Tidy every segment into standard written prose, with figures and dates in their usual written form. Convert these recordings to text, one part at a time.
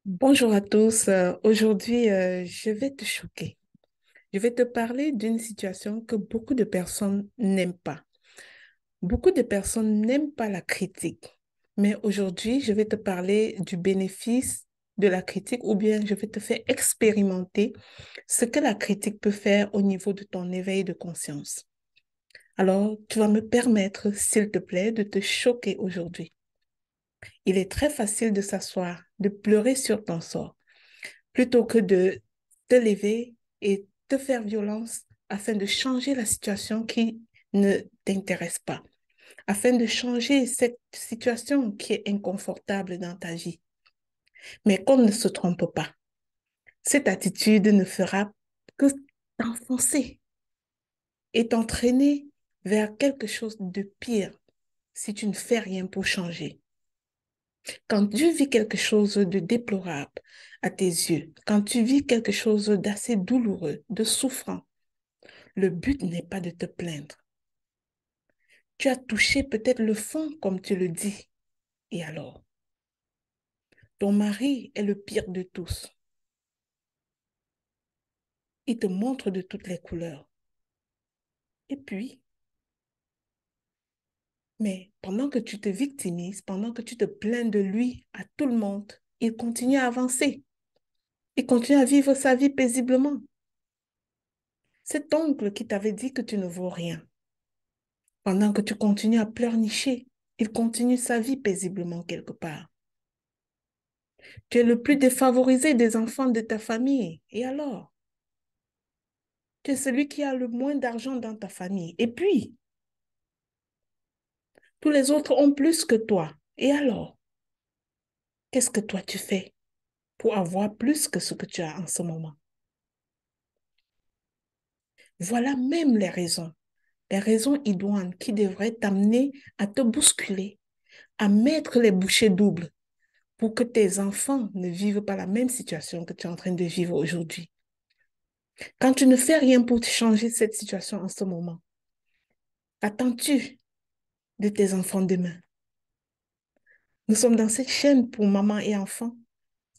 Bonjour à tous. Aujourd'hui, je vais te choquer. Je vais te parler d'une situation que beaucoup de personnes n'aiment pas. Beaucoup de personnes n'aiment pas la critique. Mais aujourd'hui, je vais te parler du bénéfice de la critique ou bien je vais te faire expérimenter ce que la critique peut faire au niveau de ton éveil de conscience. Alors, tu vas me permettre, s'il te plaît, de te choquer aujourd'hui. Il est très facile de s'asseoir, de pleurer sur ton sort plutôt que de te lever et te faire violence afin de changer la situation qui ne t'intéresse pas, afin de changer cette situation qui est inconfortable dans ta vie. Mais qu'on ne se trompe pas, cette attitude ne fera que t'enfoncer et t'entraîner vers quelque chose de pire si tu ne fais rien pour changer. Quand tu vis quelque chose de déplorable à tes yeux, quand tu vis quelque chose d'assez douloureux, de souffrant, le but n'est pas de te plaindre. Tu as touché peut-être le fond, comme tu le dis. Et alors, ton mari est le pire de tous. Il te montre de toutes les couleurs. Et puis, mais pendant que tu te victimises, pendant que tu te plains de lui à tout le monde, il continue à avancer. Il continue à vivre sa vie paisiblement. Cet oncle qui t'avait dit que tu ne vaux rien, pendant que tu continues à pleurnicher, il continue sa vie paisiblement quelque part. Tu es le plus défavorisé des enfants de ta famille. Et alors? Tu es celui qui a le moins d'argent dans ta famille. Et puis, tous les autres ont plus que toi. Et alors? Qu'est-ce que toi tu fais pour avoir plus que ce que tu as en ce moment? Voilà même les raisons idoines qui devraient t'amener à te bousculer, à mettre les bouchées doubles pour que tes enfants ne vivent pas la même situation que tu es en train de vivre aujourd'hui. Quand tu ne fais rien pour changer cette situation en ce moment, qu'attends-tu de tes enfants demain? Nous sommes dans cette chaîne pour maman et enfant.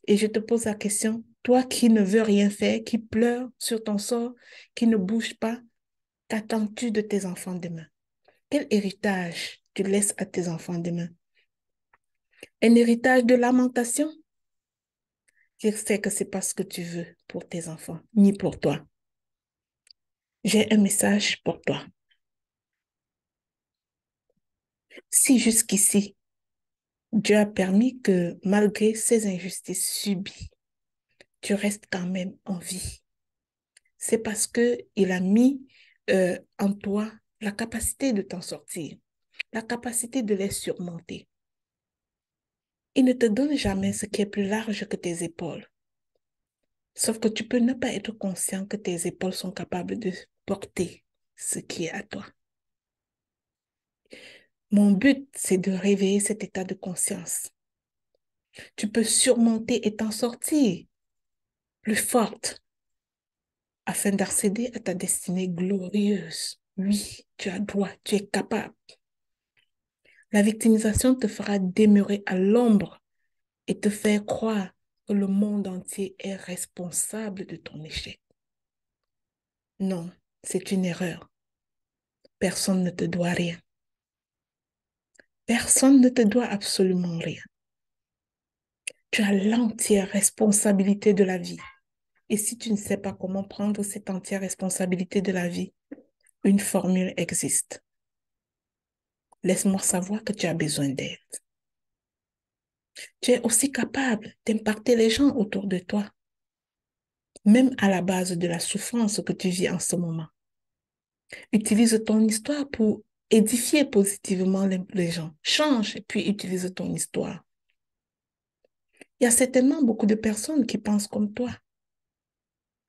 Et je te pose la question, toi qui ne veux rien faire, qui pleure sur ton sort, qui ne bouge pas, qu'attends-tu de tes enfants demain? Quel héritage tu laisses à tes enfants demain? Un héritage de lamentation? Je sais que c'est pas ce que tu veux pour tes enfants, ni pour toi. J'ai un message pour toi. Si jusqu'ici, Dieu a permis que malgré ces injustices subies, tu restes quand même en vie, c'est parce que il a mis en toi la capacité de t'en sortir, la capacité de les surmonter. Il ne te donne jamais ce qui est plus large que tes épaules. Sauf que tu peux ne pas être conscient que tes épaules sont capables de porter ce qui est à toi. Mon but, c'est de réveiller cet état de conscience. Tu peux surmonter et t'en sortir plus forte afin d'accéder à ta destinée glorieuse. Oui, tu as droit, tu es capable. La victimisation te fera demeurer à l'ombre et te faire croire que le monde entier est responsable de ton échec. Non, c'est une erreur. Personne ne te doit rien. Personne ne te doit absolument rien. Tu as l'entière responsabilité de la vie. Et si tu ne sais pas comment prendre cette entière responsabilité de la vie, une formule existe. Laisse-moi savoir que tu as besoin d'aide. Tu es aussi capable d'impacter les gens autour de toi, même à la base de la souffrance que tu vis en ce moment. Utilise ton histoire pour édifier positivement les gens. Change et puis utilise ton histoire. Il y a certainement beaucoup de personnes qui pensent comme toi,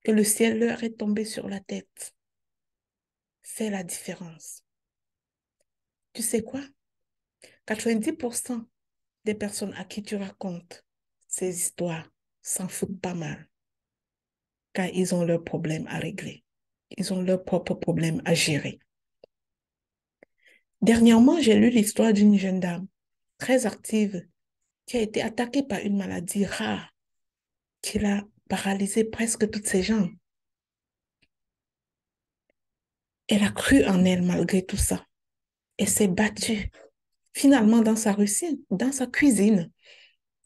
que le ciel leur est tombé sur la tête. Fais la différence. Tu sais quoi? 90% des personnes à qui tu racontes ces histoires s'en foutent pas mal, car ils ont leurs problèmes à régler. Ils ont leurs propres problèmes à gérer. Dernièrement, j'ai lu l'histoire d'une jeune dame très active qui a été attaquée par une maladie rare. qu'il a paralysé presque toutes ses jambes. Elle a cru en elle malgré tout ça. Elle s'est battue. Finalement, dans sa cuisine,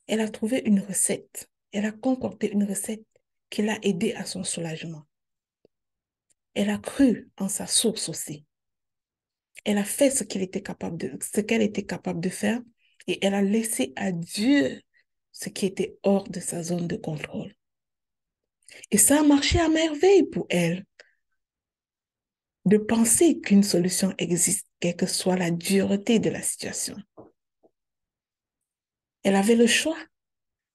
elle a trouvé une recette. Elle a concocté une recette qui l'a aidée à son soulagement. Elle a cru en sa source aussi. Elle a fait ce qu'elle était capable de faire et elle a laissé à Dieu ce qui était hors de sa zone de contrôle. Et ça a marché à merveille pour elle de penser qu'une solution existe, quelle que soit la dureté de la situation. Elle avait le choix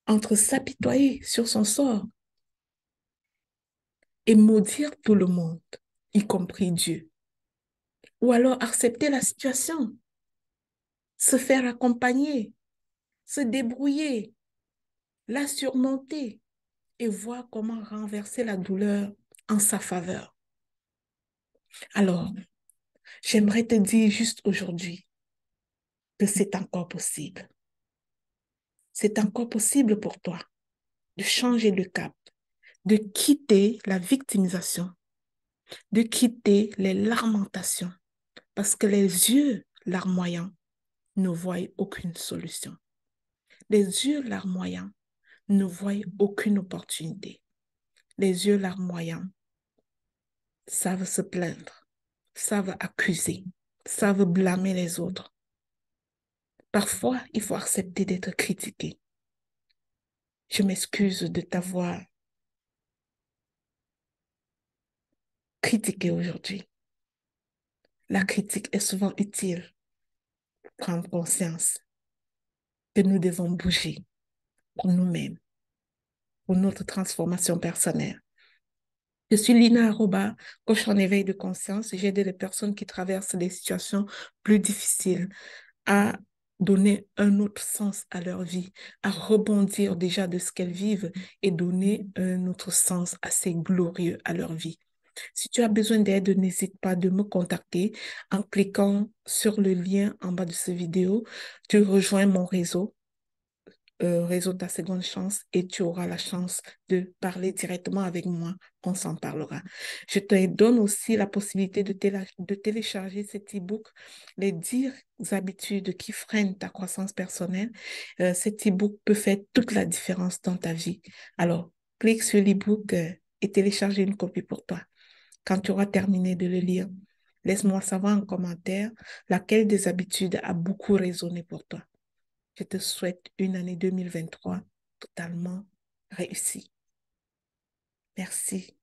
entre s'apitoyer sur son sort et maudire tout le monde, y compris Dieu, ou alors accepter la situation, se faire accompagner, se débrouiller, la surmonter et voir comment renverser la douleur en sa faveur. Alors, j'aimerais te dire juste aujourd'hui que c'est encore possible. C'est encore possible pour toi de changer de cap, de quitter la victimisation, de quitter les lamentations, parce que les yeux larmoyants ne voient aucune solution. Les yeux larmoyants ne voient aucune opportunité. Les yeux larmoyants savent se plaindre, savent accuser, savent blâmer les autres. Parfois, il faut accepter d'être critiqué. Je m'excuse de t'avoir critiqué aujourd'hui. La critique est souvent utile pour prendre conscience que nous devons bouger pour nous-mêmes, pour notre transformation personnelle. Je suis Lina Aroba, coach en éveil de conscience. J'aide les personnes qui traversent des situations plus difficiles à donner un autre sens à leur vie, à rebondir déjà de ce qu'elles vivent et donner un autre sens assez glorieux à leur vie. Si tu as besoin d'aide, n'hésite pas de me contacter en cliquant sur le lien en bas de cette vidéo. Tu rejoins mon réseau de ta seconde chance et tu auras la chance de parler directement avec moi. On s'en parlera. Je te donne aussi la possibilité de télécharger cet e-book, les 10 habitudes qui freinent ta croissance personnelle. Cet e-book peut faire toute la différence dans ta vie. Alors, clique sur l'e-book et télécharge une copie pour toi. Quand tu auras terminé de le lire, laisse-moi savoir en commentaire laquelle des habitudes a beaucoup résonné pour toi. Je te souhaite une année 2023 totalement réussie. Merci.